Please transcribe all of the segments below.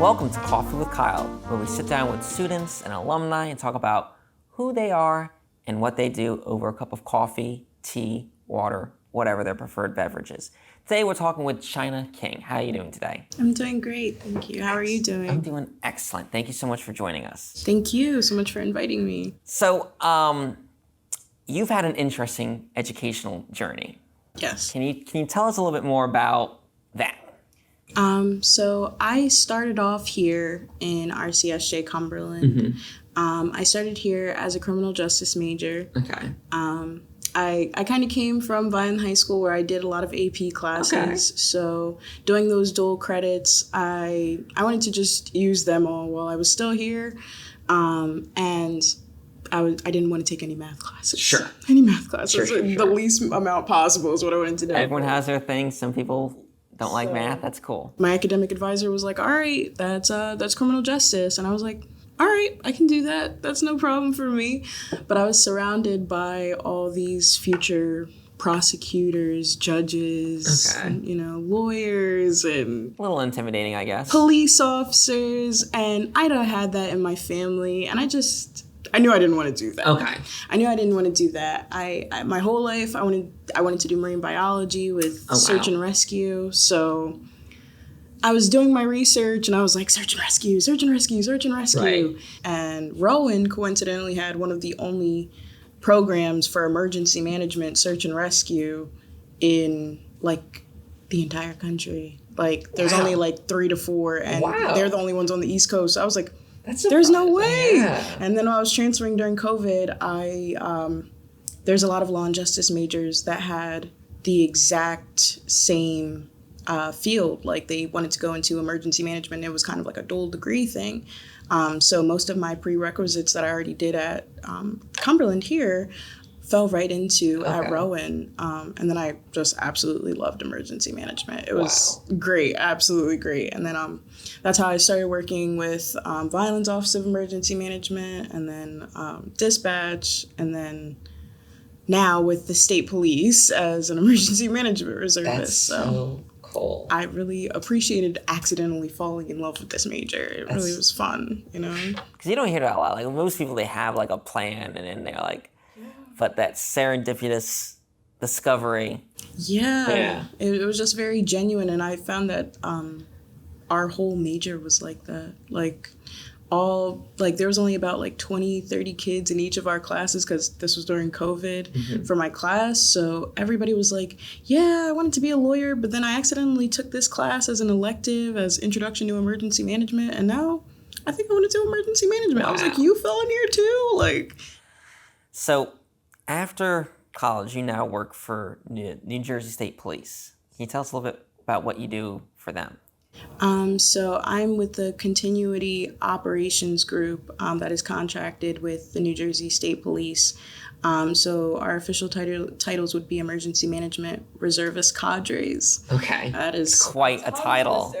Welcome to Coffee with Kyle, where we sit down with students and alumni and talk about who they are and what they do over a cup of coffee, tea, water, whatever their preferred beverage is. Today we're talking with Chyna King. How are you doing today? I'm doing great, thank you. How are you doing? I'm doing excellent. Thank you so much for joining us. Thank you so much for inviting me. So, you've had an interesting educational journey. Yes. Can you tell us a little bit more about that? So I started off here in RCSJ Cumberland. I started here as a criminal justice major. Okay. I kind of came from Vine High School where I did a lot of AP classes. Okay. So doing those dual credits, I wanted to just use them all while I was still here. And I didn't want to take any math classes. Sure. Any math classes. Sure. The least amount possible is what I wanted to do. Everyone has their thing. Some people don't like math. That's cool. My academic advisor was like, all right, that's criminal justice. And I was like, all right, I can do that. That's no problem for me. But I was surrounded by all these future prosecutors, judges, and, lawyers, and A little intimidating, I guess. police officers. And Ida had that in my family. And I knew I didn't want to do that. Okay. I knew I didn't want to do that. I my whole life I wanted to do marine biology with search and rescue. So I was doing my research and I was like, search and rescue, search and rescue, search and rescue. Right. And Rowan coincidentally had one of the only programs for emergency management, search and rescue in like the entire country. Like there's only like 3 to 4 and they're the only ones on the East Coast. So I was like, there's no way. Yeah. And then when I was transferring during COVID, there's a lot of law and justice majors that had the exact same field. Like they wanted to go into emergency management. It was kind of like a dual degree thing. So most of my prerequisites that I already did at Cumberland here fell right into at Rowan. And then I just absolutely loved emergency management. It was great, absolutely great. And then that's how I started working with Violence Office of Emergency Management and then dispatch and then now with the state police as an emergency management reservist. That's so cool. I really appreciated accidentally falling in love with this major. It really was fun, Because you don't hear that a lot. Like most people, they have like a plan and then they're like, but that serendipitous discovery. Yeah. It was just very genuine. And I found that our whole major was like that. There was only about like 20, 30 kids in each of our classes because this was during COVID for my class. So everybody was like, yeah, I wanted to be a lawyer, but then I accidentally took this class as an elective as Introduction to Emergency Management. And now I think I want to do emergency management. I was like, you fell in here too? So after college, you now work for New Jersey State Police. Can you tell us a little bit about what you do for them? So I'm with the Continuity Operations Group that is contracted with the New Jersey State Police. So our official titles would be Emergency Management Reservist Cadres. Okay. That is quite a title.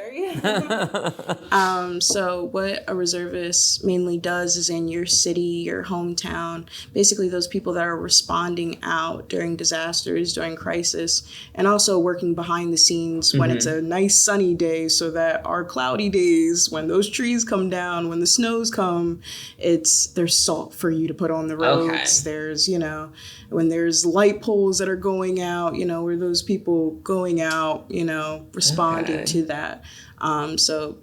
So what a reservist mainly does is in your city, your hometown, basically those people that are responding out during disasters, during crisis, and also working behind the scenes when it's a nice sunny day so that our cloudy days, when those trees come down, when the snows come, there's salt for you to put on the roads. There's, when there's light poles that are going out, we're those people going out, responding to that. So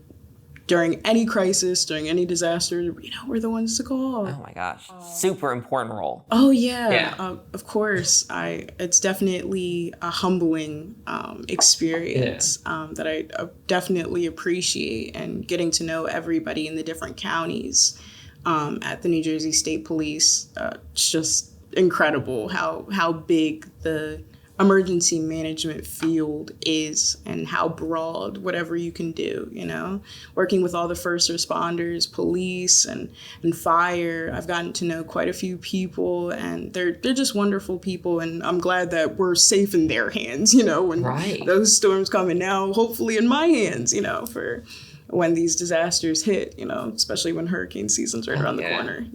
during any crisis, during any disaster, we're the ones to call. Oh my gosh. Super important role. Oh yeah. Of course. It's definitely a humbling experience that I definitely appreciate, and getting to know everybody in the different counties at the New Jersey State Police. It's just incredible how big the emergency management field is and how broad whatever you can do, working with all the first responders, police and fire. I've gotten to know quite a few people, and they're just wonderful people, and I'm glad that we're safe in their hands, when those storms come, and now hopefully in my hands, for when these disasters hit, especially when hurricane season's right around the corner,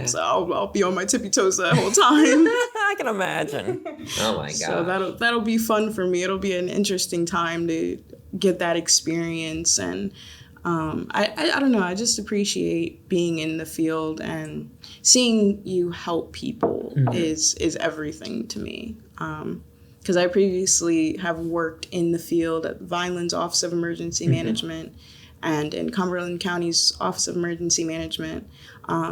So I'll be on my tippy toes that whole time. I can imagine. Oh my God. So that'll be fun for me. It'll be an interesting time to get that experience. And I don't know. I just appreciate being in the field, and seeing you help people is everything to me. Because I previously have worked in the field at Vineland's Office of Emergency Management and in Cumberland County's Office of Emergency Management.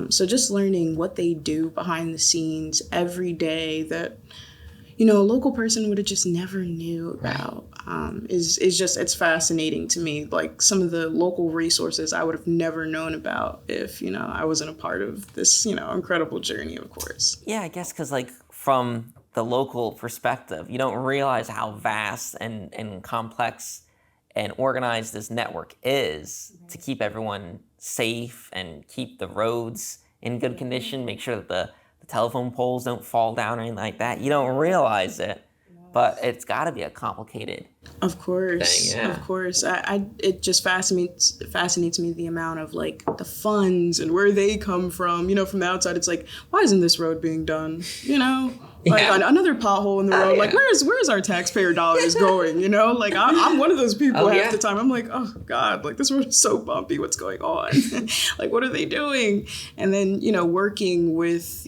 So just learning what they do behind the scenes every day that, a local person would have just never knew about, is just, it's fascinating to me. Like, some of the local resources I would have never known about if, I wasn't a part of this, incredible journey, of course. Yeah, I guess because, like, from the local perspective, you don't realize how vast and complex and organized this network is to keep everyone safe and keep the roads in good condition, make sure that the telephone poles don't fall down or anything like that. You don't realize it, but it's got to be a complicated Of course, thing, yeah. Of course. It just fascinates me the amount of, like, the funds and where they come from. From the outside, it's like, why isn't this road being done? Like, another pothole in the road. Like, where's our taxpayer dollars going? Like, I'm one of those people half the time. I'm like, oh God, like, this road is so bumpy. What's going on? Like, what are they doing? And then, working with,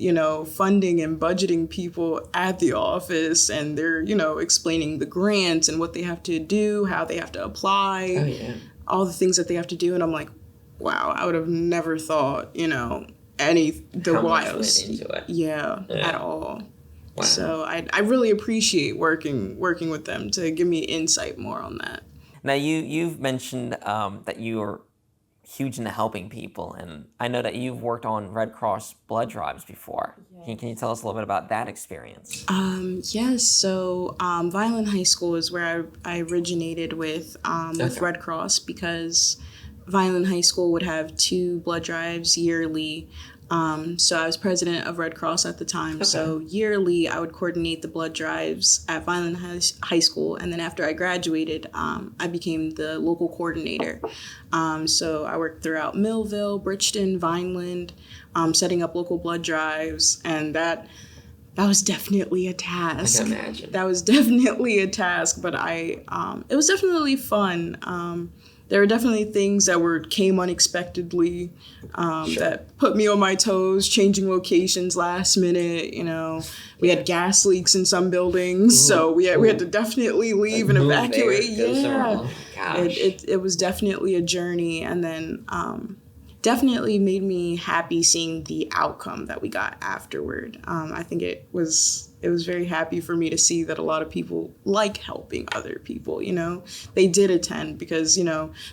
funding and budgeting people at the office, and they're, explaining the grants and what they have to do, how they have to apply, all the things that they have to do. And I'm like, wow, I would have never thought, how much went into it. Yeah, at all. Wow. So I really appreciate working with them to give me insight more on that. Now, you've mentioned that you are huge into helping people, and I know that you've worked on Red Cross blood drives before. Yeah. Can you tell us a little bit about that experience? Yes. So Vineland High School is where I originated with Red Cross, because Vineland High School would have 2 blood drives yearly. So I was president of Red Cross at the time. Okay. So yearly, I would coordinate the blood drives at Vineland High School. And then after I graduated, I became the local coordinator. So I worked throughout Millville, Bridgeton, Vineland, setting up local blood drives. And that was definitely a task. I can imagine. That was definitely a task, but it was definitely fun. There were definitely things that came unexpectedly, that put me on my toes, changing locations last minute. We had gas leaks in some buildings, so we had to definitely leave and evacuate. It was definitely a journey, and then definitely made me happy seeing the outcome that we got afterward. I think it was very happy for me to see that a lot of people like helping other people. They did attend, because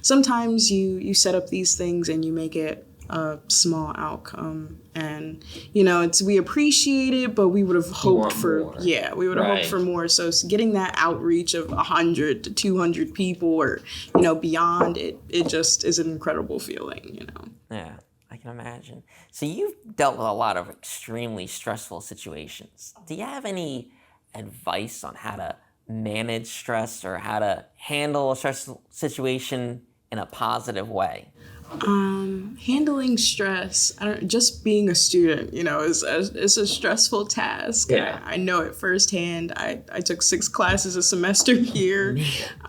sometimes you set up these things and you make it a small outcome, and we appreciate it, but we would have hoped for more. Yeah, we would have hoped for more. So getting that outreach of 100 to 200 people, or beyond, it just is an incredible feeling. Yeah, I can imagine. So you've dealt with a lot of extremely stressful situations. Do you have any advice on how to manage stress, or how to handle a stressful situation in a positive way? Handling stress, just being a student, is a stressful task. Yeah. I know it firsthand. I took 6 classes a semester here,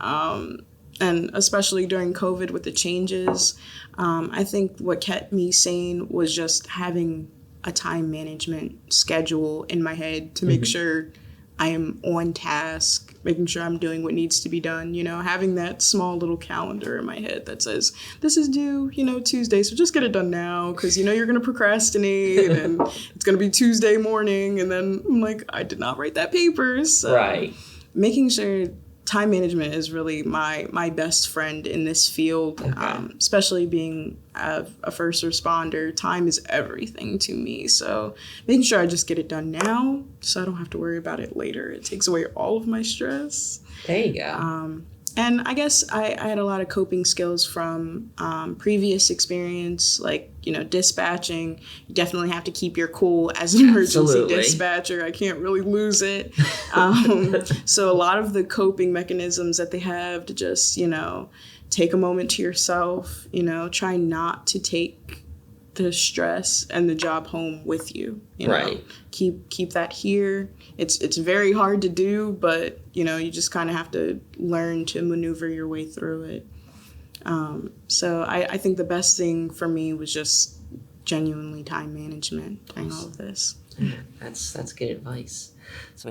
and especially during COVID with the changes. I think what kept me sane was just having a time management schedule in my head to make sure I am on task, making sure I'm doing what needs to be done, having that small little calendar in my head that says, this is due, Tuesday, so just get it done now, because, you're going to procrastinate, and it's going to be Tuesday morning, and then I'm like, I did not write that paper. So making sure time management is really my best friend in this field, especially being a first responder. Time is everything to me. So making sure I just get it done now, so I don't have to worry about it later. It takes away all of my stress. There you go. And I guess I had a lot of coping skills from previous experience, like, dispatching. You definitely have to keep your cool as an emergency dispatcher. I can't really lose it. So a lot of the coping mechanisms that they have to just, take a moment to yourself, try not to take the stress and the job home with you. Keep that here. It's very hard to do, but you just kind of have to learn to maneuver your way through it. So I think the best thing for me was just genuinely time management during all of this. That's good advice. So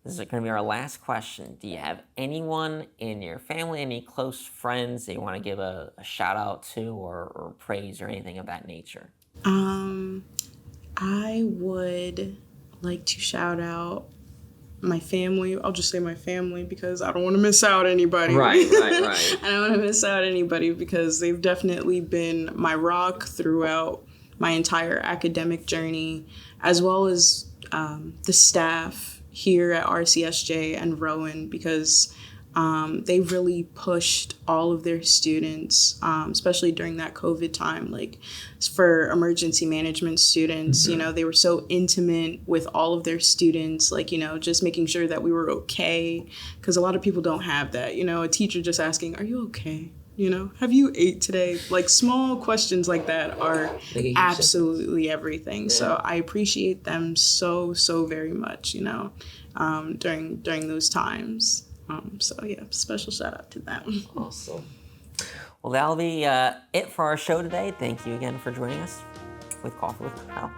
this is going to be our last question. Do you have anyone in your family, any close friends that you want to give a shout out to or praise or anything of that nature? I would like to shout out my family. I'll just say my family because I don't want to miss out anybody. Right. I don't want to miss out anybody because they've definitely been my rock throughout my entire academic journey, as well as the staff here at RCSJ and Rowan, because they really pushed all of their students, especially during that COVID time, like for emergency management students, they were so intimate with all of their students, like, just making sure that we were okay. Because a lot of people don't have that, a teacher just asking, are you okay? Have you ate today? Like small questions like that are absolutely everything. Yeah. So I appreciate them so very much, during those times. So yeah, special shout out to them. Awesome. Well, that'll be it for our show today. Thank you again for joining us with Coffee with Kyle.